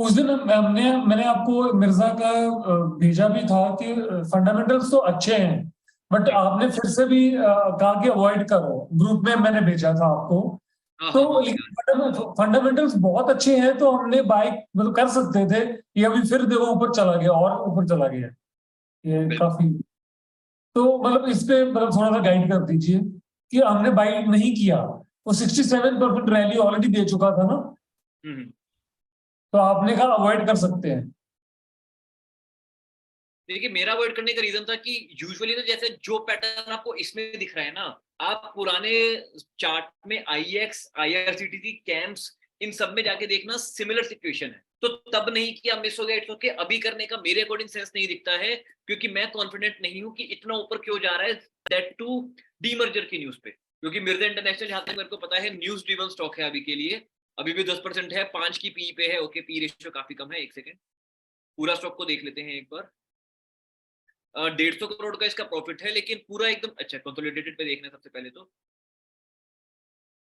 उस दिन मैंने आपको मिर्जा का भेजा भी था कि फंडामेंटल्स तो अच्छे हैं, बट आपने फिर से भी कहा कि अवॉइड करो। ग्रुप में मैंने भेजा था आपको। हाँ हाँ तो हाँ फंडामेंटल्स बहुत अच्छे हैं, तो हमने बाय मतलब कर सकते थे। ये अभी फिर देखो ऊपर चला गया और ऊपर चला गया। ये बिल्कुल। काफी। तो मतलब इस पे मतलब थोड़ा सा गाइड कर दीजिए कि हमने बाय नहीं किया। वो 67% रैली ऑलरेडी दे चुका था ना। हम्म। तो आपने कहा अवॉइड कर सकते हैं। देखिए, मेरा अवॉइड करने का रीजन था कि यूजुअली ना, जैसे जो पैटर्न आपको इसमें दिख रहा है ना, आप पुराने चार्ट में आईएक्स, आईआरसीटीसी, कैम्स, इन सब में जाके देखना, सिमिलर सिचुएशन है। तो तब नहीं किया, मिस हो गया, इट्स ओके। अभी करने का मेरे अकॉर्डिंग सेंस नहीं दिखता है, क्योंकि मैं कॉन्फिडेंट नहीं हूं कि इतना ऊपर क्यों जा रहा है, दैट टू डीमर्जर की न्यूज पे। क्योंकि मिर्जा इंटरनेशनल, जहां तक मेरे को पता है, न्यूज ड्रिवन स्टॉक है अभी के लिए। अभी भी 10% है, 5 की पी पे है। ओके, पी रेशियो काफी कम है। एक सेकेंड, पूरा स्टॉक को देख लेते हैं एक बार। 150 करोड़ का इसका प्रॉफिट है, लेकिन पूरा एकदम अच्छा कंसोलिडेटेड पे देखना है सबसे पहले तो।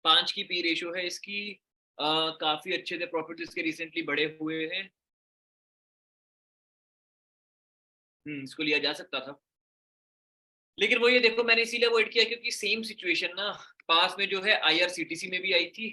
5 की पी रेशियो है इसकी। काफी अच्छे थे प्रॉफिट इसके, रिसेंटली बढ़े हुए हैं। इसको लिया जा सकता था, लेकिन वो ये देखो, मैंने इसीलिए अवॉइड किया क्योंकि सेम सिचुएशन ना पास में जो है आईआरसीटीसी में भी आई थी।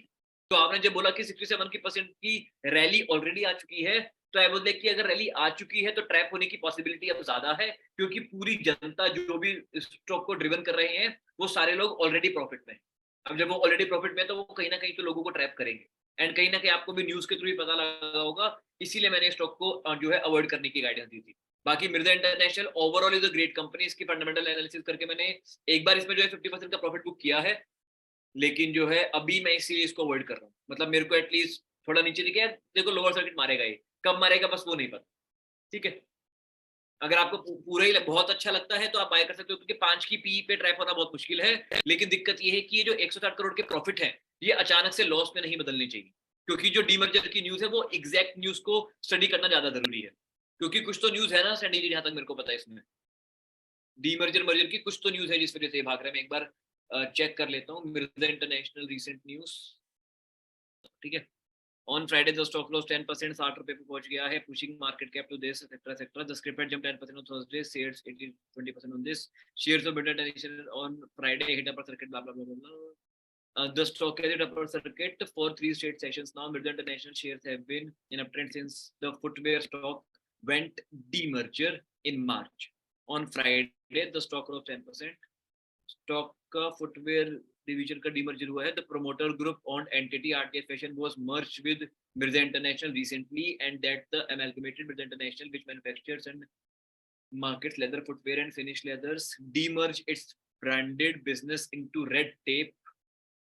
तो आपने जब बोला कि 67% की रैली ऑलरेडी आ चुकी है, तो आई वाज लाइक कि अगर रैली आ चुकी है तो ट्रैप होने की पॉसिबिलिटी अब ज्यादा है, क्योंकि पूरी जनता जो भी स्टॉक को ड्रिवन कर रहे हैं, वो सारे लोग ऑलरेडी प्रॉफिट में। अब जब वो ऑलरेडी प्रॉफिट में है, तो वो कहीं ना कहीं तो लोगों को ट्रैप करेंगे। एंड कहीं ना कहीं आपको भी न्यूज के थ्रू ही पता लगा होगा, इसीलिए मैंने स्टॉक को जो है अवॉइड करने की गाइडेंस दी थी। बाकी Mirza international overall is a great company. इसकी फंडामेंटल एनालिसिस करके मैंने एक बार इसमें जो है 50% का प्रॉफिट बुक किया है, लेकिन जो है अभी मैं इसीलिए इसको अवॉइड कर रहा हूँ। मतलब मेरे को एटलीस्ट थोड़ा नीचे दिखे, देखो लोअर सर्किट मारेगा, ये कब मारेगा बस वो नहीं पता। ठीक है, अगर आपको पूरा ही बहुत अच्छा लगता है तो आप बाय कर सकते हो, क्योंकि 5 की पी पे ट्रैप होना बहुत मुश्किल है। लेकिन दिक्कत ये है कि ये जो 160 करोड़ के प्रॉफिट है, ये अचानक से लॉस में नहीं बदलने चाहिए। क्योंकि जो डीमर्जर की न्यूज है, वो एग्जैक्ट न्यूज को स्टडी करना ज्यादा जरूरी है। क्योंकि कुछ तो न्यूज है ना सैंडी जी, जहां तक मेरे को पता है, इसमें डीमर्जर मर्जर की कुछ तो न्यूज है जिस वजह से भाग रहा है। मैं एक बार चेक कर लेता हूँ मिर्जा इंटरनेशनल रिसेंट न्यूज। ठीक है, on Friday the stock loss 10%, 60 रुपए पे पहुंच गया है, pushing market cap to this etcetera etcetera. The script had jump 10% on Thursday, shares 20% on this. Shares of Middle International on Friday hit upper circuit, blah blah blah blah blah. The stock has hit upper circuit for 3 straight sessions now. Middle International shares have been in uptrend since the footwear stock went demerger in March. On Friday, the stock rose 10%. Stock का footwear division का demerger हुआ है। The promoter group on entity RTS Fashion was merged with Mirza International recently, and that the amalgamated Mirza International which manufactures and markets leather footwear and finish leathers demerge its branded business into Red Tape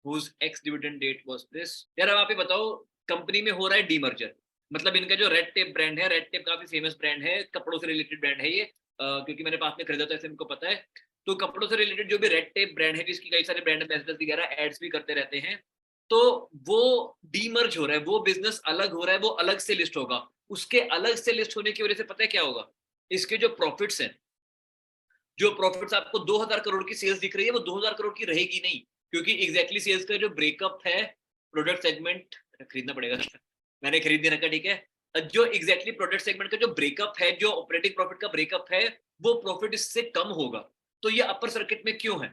whose ex dividend date was this। यार अब आप ही बताओ, company में हो रहा है demerger, मतलब इनका जो रेड टेप ब्रांड है, रेड टेप काफी फेमस ब्रांड है, कपड़ों से रिलेटेड ब्रांड है ये। क्योंकि मैंने पास में खरीदा था, ऐसे इनको पता है। तो कपड़ों से रिलेटेड जो भी रेड टेप ब्रांड है, जिसकी कई सारे ब्रांड एम्बेसडर्स वगैरह एड्स भी करते रहते हैं, तो वो डीमर्ज हो रहा है, वो बिजनेस अलग हो रहा है, वो अलग से लिस्ट होगा। उसके अलग से लिस्ट होने की वजह से पता है क्या होगा, इसके जो प्रॉफिट्स हैं, जो प्रॉफिट्स आपको 2000 करोड़ की सेल्स दिख रही है, वो 2000 करोड़ की रहेगी नहीं। क्योंकि एग्जैक्टली सेल्स का जो ब्रेकअप है, प्रोडक्ट सेगमेंट खरीदना पड़ेगा मैंने खरीद नहीं रखा, ठीक है। जो एग्जैक्टली प्रोडक्ट सेगमेंट का जो ब्रेकअप है, जो ऑपरेटिंग प्रॉफिट का ब्रेकअप है, वो प्रॉफिट इससे कम होगा। तो ये अपर सर्किट में क्यों है,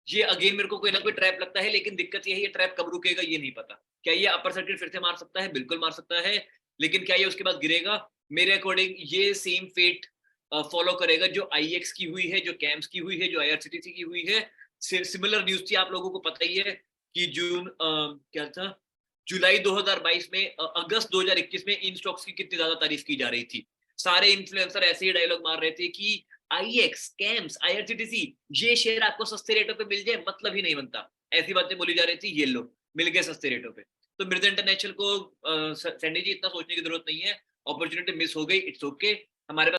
ये अगेन मेरे को कोई ना कोई ट्रैप लगता है। लेकिन दिक्कत ये है, ये ट्रैप कब रुकेगा ये नहीं पता। क्या ये अपर सर्किट फिर से मार सकता है? बिल्कुल मार सकता है। लेकिन क्या ये उसके बाद गिरेगा? मेरे अकॉर्डिंग ये सेम फेट फॉलो करेगा जो आईएक्स की हुई है, जो कैम्स की हुई है, जो आईआरसीटीसी की हुई है। सिमिलर न्यूज थी, आप लोगों को पता ही है कि जून क्या था, जुलाई 2022 में, अगस्त 2021 में इन स्टॉक्स की कितनी ज्यादा तारीफ की जा रही थी। सारे इन्फ्लुएंसर ऐसे ही डायलॉग मार रहे थे कि आईएक्स, कैम्स, आईआरसीटीसी, ये शेयर आपको सस्ते रेटों पे मिल जाए, मतलब ही नहीं बनता। ऐसी बातें बोली जा रही थी, ये लो मिल गए सस्ते रेटों पे। तो मिर्जा इंटरनेशनल को सैंडी जी इतना सोचने की जरूरत नहीं है। अपॉर्चुनिटी मिस हो गई, इट्स ओके। हमारे